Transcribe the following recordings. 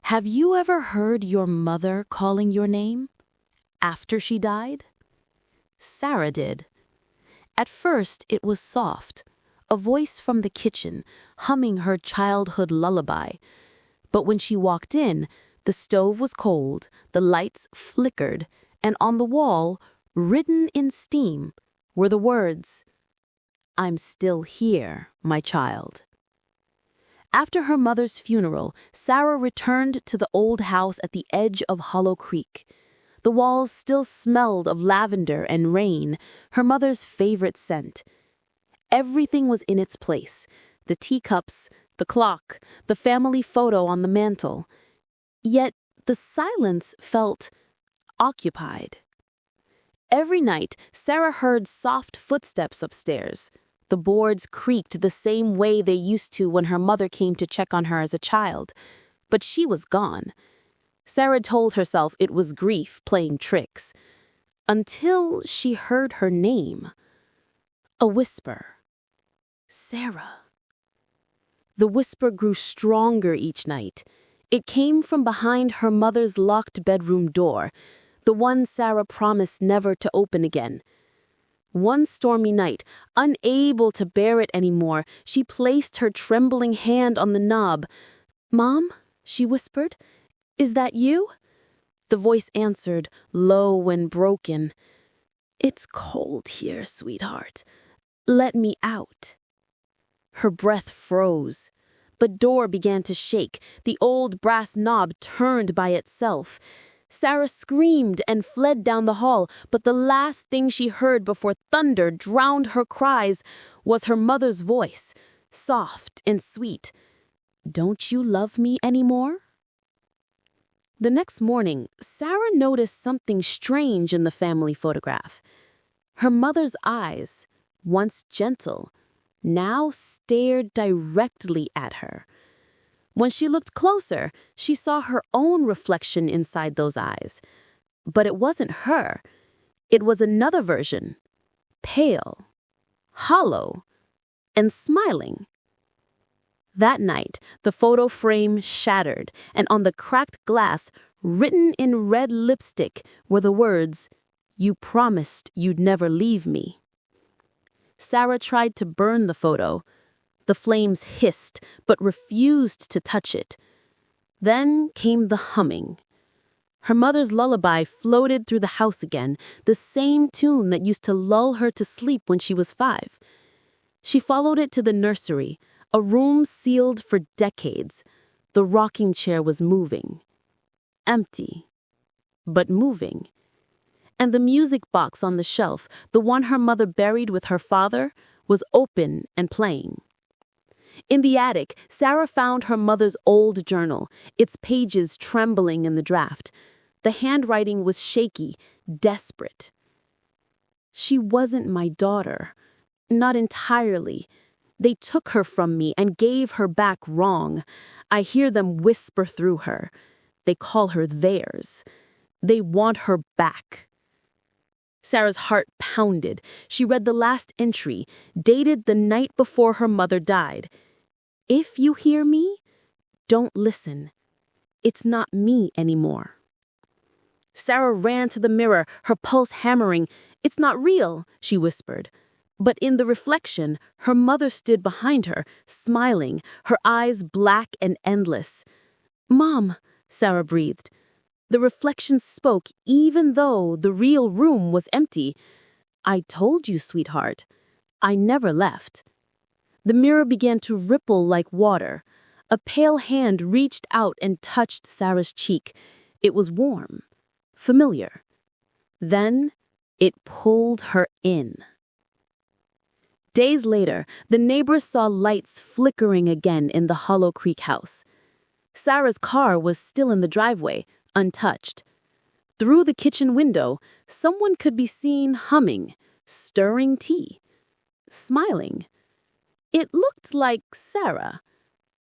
Have you ever heard your mother calling your name after she died? Sarah did. At first, it was soft, a voice from the kitchen, humming her childhood lullaby. But when she walked in, the stove was cold, the lights flickered, and on the wall, written in steam, were the words, "I'm still here, my child." After her mother's funeral, Sarah returned to the old house at the edge of Hollow Creek. The walls still smelled of lavender and rain, her mother's favorite scent. Everything was in its place: the teacups, the clock, the family photo on the mantel. Yet the silence felt occupied. Every night, Sarah heard soft footsteps upstairs. The boards creaked the same way they used to when her mother came to check on her as a child. But she was gone. Sarah told herself it was grief playing tricks. Until she heard her name. A whisper. Sarah. The whisper grew stronger each night. It came from behind her mother's locked bedroom door, the one Sarah promised never to open again. One stormy night, unable to bear it anymore, she placed her trembling hand on the knob. "Mom," she whispered, "is that you?" The voice answered, low and broken, "It's cold here, sweetheart. Let me out." Her breath froze. The door began to shake. The old brass knob turned by itself. Sarah screamed and fled down the hall, but the last thing she heard before thunder drowned her cries was her mother's voice, soft and sweet. "Don't you love me anymore?" The next morning, Sarah noticed something strange in the family photograph. Her mother's eyes, once gentle, now stared directly at her. When she looked closer, she saw her own reflection inside those eyes. But it wasn't her. It was another version, pale, hollow, and smiling. That night, the photo frame shattered, and on the cracked glass, written in red lipstick, were the words, "You promised you'd never leave me." Sarah tried to burn the photo. The flames hissed, but refused to touch it. Then came the humming. Her mother's lullaby floated through the house again, the same tune that used to lull her to sleep when she was 5. She followed it to the nursery, a room sealed for decades. The rocking chair was moving. Empty, but moving. And the music box on the shelf, the one her mother buried with her father, was open and playing. In the attic, Sarah found her mother's old journal, its pages trembling in the draft. The handwriting was shaky, desperate. "She wasn't my daughter. Not entirely. They took her from me and gave her back wrong. I hear them whisper through her. They call her theirs. They want her back." Sarah's heart pounded. She read the last entry, dated the night before her mother died. "If you hear me, don't listen. It's not me anymore." Sarah ran to the mirror, her pulse hammering. "It's not real," she whispered. But in the reflection, her mother stood behind her, smiling, her eyes black and endless. "Mom," Sarah breathed. The reflection spoke even though the real room was empty. "I told you, sweetheart. I never left." The mirror began to ripple like water. A pale hand reached out and touched Sarah's cheek. It was warm, familiar. Then it pulled her in. Days later, the neighbors saw lights flickering again in the Hollow Creek house. Sarah's car was still in the driveway, untouched. Through the kitchen window, someone could be seen humming, stirring tea, smiling. It looked like Sarah,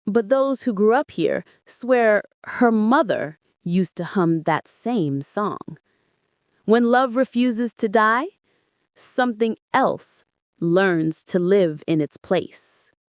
but those who grew up here swear her mother used to hum that same song. When love refuses to die, something else learns to live in its place.